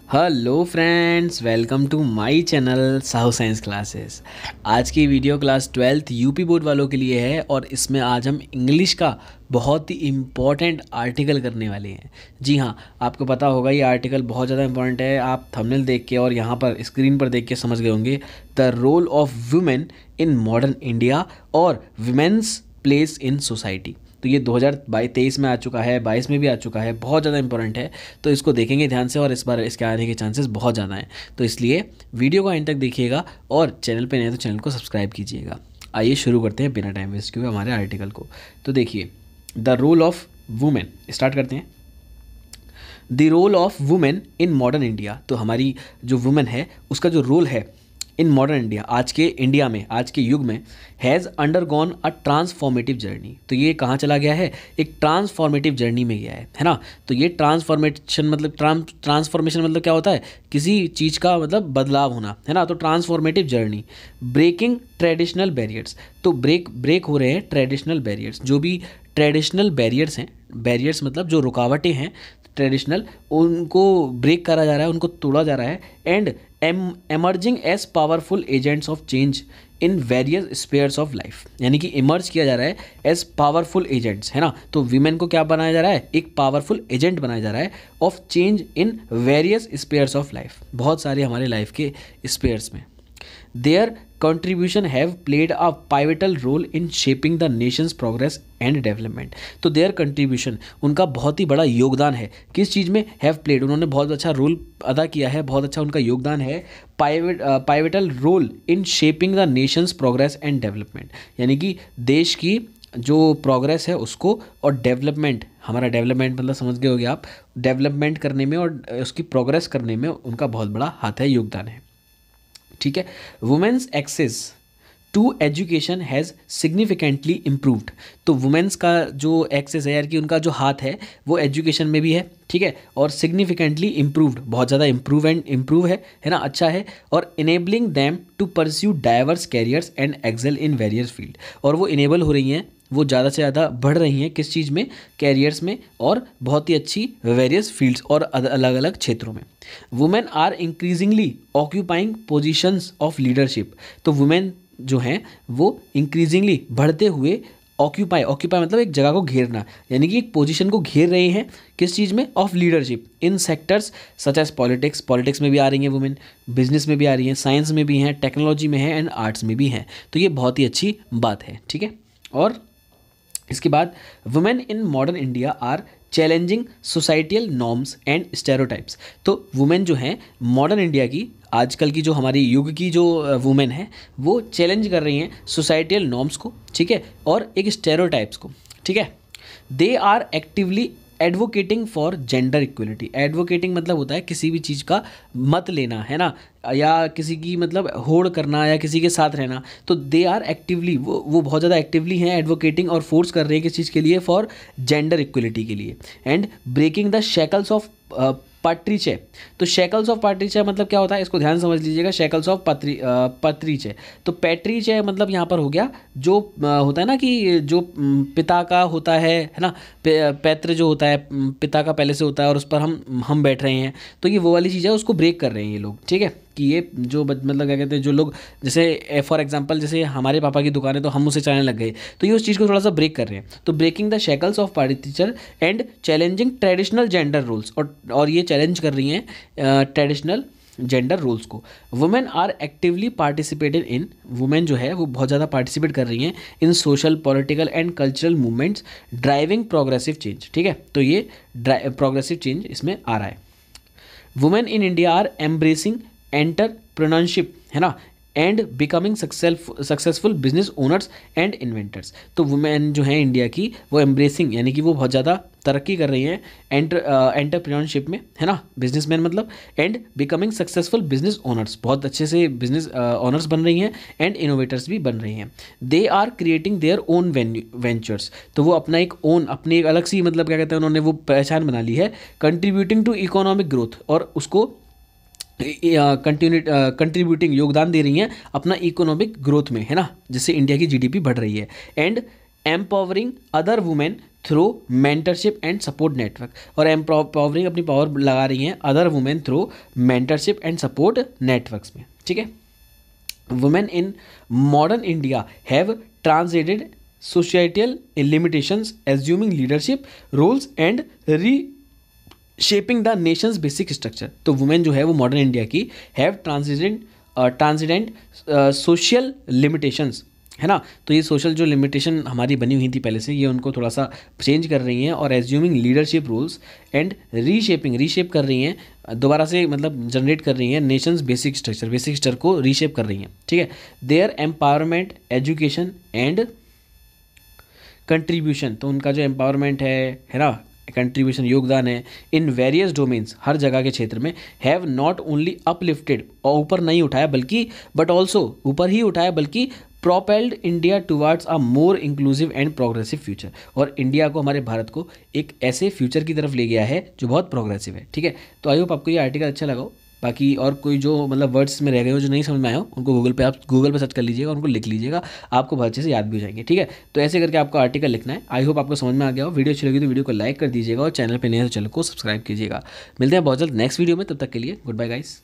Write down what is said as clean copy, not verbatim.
Hello friends, welcome to my channel Sahu science classes. आज की video class 12th UP board वालों के लिए है और इसमें आज हम इंग्लिश का बहुत ही इम्पॉर्टेंट आर्टिकल करने वाले हैं। जी हाँ, आपको पता होगा ये आर्टिकल बहुत ज़्यादा इम्पॉर्टेंट है। आप थंबनेल देख के और यहाँ पर स्क्रीन पर देख के समझ गए होंगे, the role of women in modern India और वुमेन्स प्लेस इन सोसाइटी। तो ये 2023 में आ चुका है, 22 में भी आ चुका है, बहुत ज़्यादा इंपॉर्टेंट है। तो इसको देखेंगे ध्यान से और इस बार इसके आने के चांसेस बहुत ज़्यादा हैं। तो इसलिए वीडियो को एंड तक देखिएगा और चैनल पे नए तो चैनल को सब्सक्राइब कीजिएगा। आइए शुरू करते हैं बिना टाइम वेस्ट किए हमारे आर्टिकल को। तो देखिए, the role of women, start करते हैं। The role of women in modern India. तो हमारी जो वुमेन है उसका जो रोल है इन मॉडर्न इंडिया, आज के इंडिया में, आज के युग में, has undergone a transformative journey. तो ये कहाँ चला गया है? एक ट्रांसफॉर्मेटिव जर्नी में गया है ना। तो ये ट्रांसफॉर्मेशन मतलब ट्रांसफॉर्मेशन मतलब क्या होता है? किसी चीज़ का मतलब बदलाव होना, है ना। तो transformative journey, breaking traditional barriers. तो ब्रेक हो रहे हैं ट्रेडिशनल बैरियर्स। जो भी ट्रेडिशनल बैरियर्स हैं, बैरियर्स मतलब जो रुकावटें हैं ट्रेडिशनल, उनको ब्रेक करा जा रहा है, उनको तोड़ा जा रहा है। And emerging as powerful agents of change in various spheres of life. यानी कि इमर्ज किया जा रहा है एज पावरफुल एजेंट्स, है ना। तो वीमेन को क्या बनाया जा रहा है? एक पावरफुल एजेंट बनाया जा रहा है of change in various spheres of life, बहुत सारे हमारे लाइफ के स्पेयर्स में। Their contribution have played a pivotal role in shaping the nation's progress and development। तो their contribution, उनका बहुत ही बड़ा योगदान है। किस चीज़ में? have played, उन्होंने बहुत अच्छा रोल अदा किया है, बहुत अच्छा उनका योगदान है। pivotal role in shaping the nation's progress and development, यानी कि देश की जो प्रोग्रेस है उसको, और डेवलपमेंट, हमारा डेवलपमेंट मतलब समझ गए होगे आप, डेवलपमेंट करने में और उसकी प्रोग्रेस करने में उनका बहुत बड़ा हाथ है, योगदान है। ठीक है। Women's access to education has significantly improved. तो वुमेन्स का जो एक्सेस है, यार कि उनका जो हाथ है वो एजुकेशन में भी है, ठीक है, और सिग्निफिकेंटली इम्प्रूव्ड, बहुत ज़्यादा इम्प्रूव है ना, अच्छा है। और enabling them to pursue diverse careers and excel in various field. और वो इनेबल हो रही हैं, वो ज़्यादा से ज़्यादा बढ़ रही हैं किस चीज़ में? कैरियर्स में, और बहुत ही अच्छी वेरियस फील्ड्स और अलग अलग क्षेत्रों में। Women are increasingly occupying positions of leadership. तो वुमेन जो हैं वो इंक्रीजिंगली, बढ़ते हुए, ऑक्यूपाई मतलब एक जगह को घेरना, यानी कि एक पोजीशन को घेर रहे हैं किस चीज़ में? Of leadership in sectors such as politics में भी आ रही हैं वुमेन, बिजनेस में भी आ रही हैं, साइंस में भी हैं, टेक्नोलॉजी में है एंड आर्ट्स में भी हैं। तो ये बहुत ही अच्छी बात है, ठीक है। और इसके बाद, women in modern India are challenging societal norms and stereotypes. तो वुमेन जो हैं मॉडर्न इंडिया की, आजकल की जो हमारी युग की जो वुमेन है, वो चैलेंज कर रही हैं सोसाइटियल नॉर्म्स को, ठीक है, और एक स्टेरियोटाइप्स को, ठीक है। They are actively advocating for gender equality. Advocating मतलब होता है किसी भी चीज़ का मत लेना, है ना, या किसी की मतलब होड़ करना या किसी के साथ रहना। तो दे आर एक्टिवली, वो बहुत ज़्यादा एक्टिवली हैं एडवोकेटिंग और फोर्स कर रहे हैं किस चीज़ के लिए? फॉर जेंडर इक्वलिटी के लिए। And breaking the shackles of patriarchy. तो शेकल्स ऑफ पैट्रिचे मतलब क्या होता है? इसको ध्यान समझ लीजिएगा। शेकल्स ऑफ पैट्रिचे, तो पैट्रिचे मतलब यहाँ पर हो गया जो होता है ना कि जो पिता का होता है ना, पैतृ जो होता है पिता का पहले से होता है और उस पर हम बैठ रहे हैं। तो ये वो वाली चीज़ है, उसको ब्रेक कर रहे हैं ये लोग, ठीक है। कि ये जो मतलब क्या कहते हैं, जो लोग जैसे फॉर एग्जांपल जैसे हमारे पापा की दुकान है तो हम उसे चलाने लग गए, तो ये उस चीज़ को थोड़ा सा ब्रेक कर रहे हैं। तो breaking the shackles of patriarchy and challenging traditional gender roles, और ये चैलेंज कर रही हैं ट्रेडिशनल जेंडर रोल्स को। Women are actively participated in, women जो है वो बहुत ज़्यादा पार्टिसिपेट कर रही हैं in social, political and cultural movements driving progressive change, ठीक है। तो ये प्रोग्रेसिव चेंज इसमें आ रहा है। Women in India are embracing entrepreneurship, है ना, and becoming successful business owners and inventors. तो वुमेन जो है इंडिया की, वो एम्ब्रेसिंग यानी कि वो बहुत ज़्यादा तरक्की कर रही हैं एंटरप्रेन्योरशिप में, है ना, बिजनेसमैन मतलब, and becoming successful business owners, बहुत अच्छे से बिजनेस ओनर्स बन रही हैं, एंड इनोवेटर्स भी बन रही हैं। They are creating their own ventures. तो वो अपना एक ओन, अपनी एक अलग सी मतलब क्या कहते हैं, उन्होंने वो पहचान बना ली है। कंट्रीब्यूटिंग टू इकोनॉमिक ग्रोथ, और उसको कंट्रीब्यूटिंग, योगदान दे रही हैं अपना इकोनॉमिक ग्रोथ में, है ना, जिससे इंडिया की जीडीपी बढ़ रही है। And empowering other women through mentorship and support network, और एम्पावरिंग अपनी पावर लगा रही हैं other women through mentorship and support networks में, ठीक है। Women in modern India have transgendered societal limitations, assuming leadership roles and reshaping the nation's basic structure। तो women जो है वो मॉडर्न इंडिया की हैव ट्रांसिडेंट सोशल लिमिटेशंस, है ना। तो ये सोशल जो लिमिटेशन हमारी बनी हुई थी पहले से, ये उनको थोड़ा सा चेंज कर रही हैं, और assuming leadership roles and reshape कर रही हैं, दोबारा से मतलब जनरेट कर रही हैं नेशंस बेसिक स्ट्रक्चर को रीशेप कर रही हैं, ठीक है। Their empowerment, education and contribution, तो उनका जो एम्पावरमेंट है ना, कंट्रीब्यूशन योगदान है इन वेरियस डोमेन्स, हर जगह के क्षेत्र में, हैव नॉट ओनली अपलिफ्टेड, और ऊपर नहीं उठाया बल्कि बट ऑल्सो ऊपर ही उठाया बल्कि propelled India towards a more inclusive and progressive future, और इंडिया को, हमारे भारत को एक ऐसे फ्यूचर की तरफ ले गया है जो बहुत प्रोग्रेसिव है, ठीक है। तो आई होप आपको ये आर्टिकल अच्छा लगा हो। बाकी और कोई जो मतलब वर्ड्स में रह गए हो जो नहीं समझ में आए हो, उनको गूगल पे सर्च कर लीजिएगा, उनको लिख लीजिएगा, आपको बहुत अच्छे से याद भी हो जाएंगे, ठीक है। तो ऐसे करके आपको आर्टिकल लिखना है। आई होप आपको समझ में आ गया हो। वीडियो अच्छी लगी तो वीडियो को लाइक कर दीजिएगा, और चैनल पे नए हो तो चैनल को सब्सक्राइब कीजिएगा। मिलते हैं बहुत जल्द नेक्स्ट वीडियो में, तब तक के लिए गुड बाय गाइस।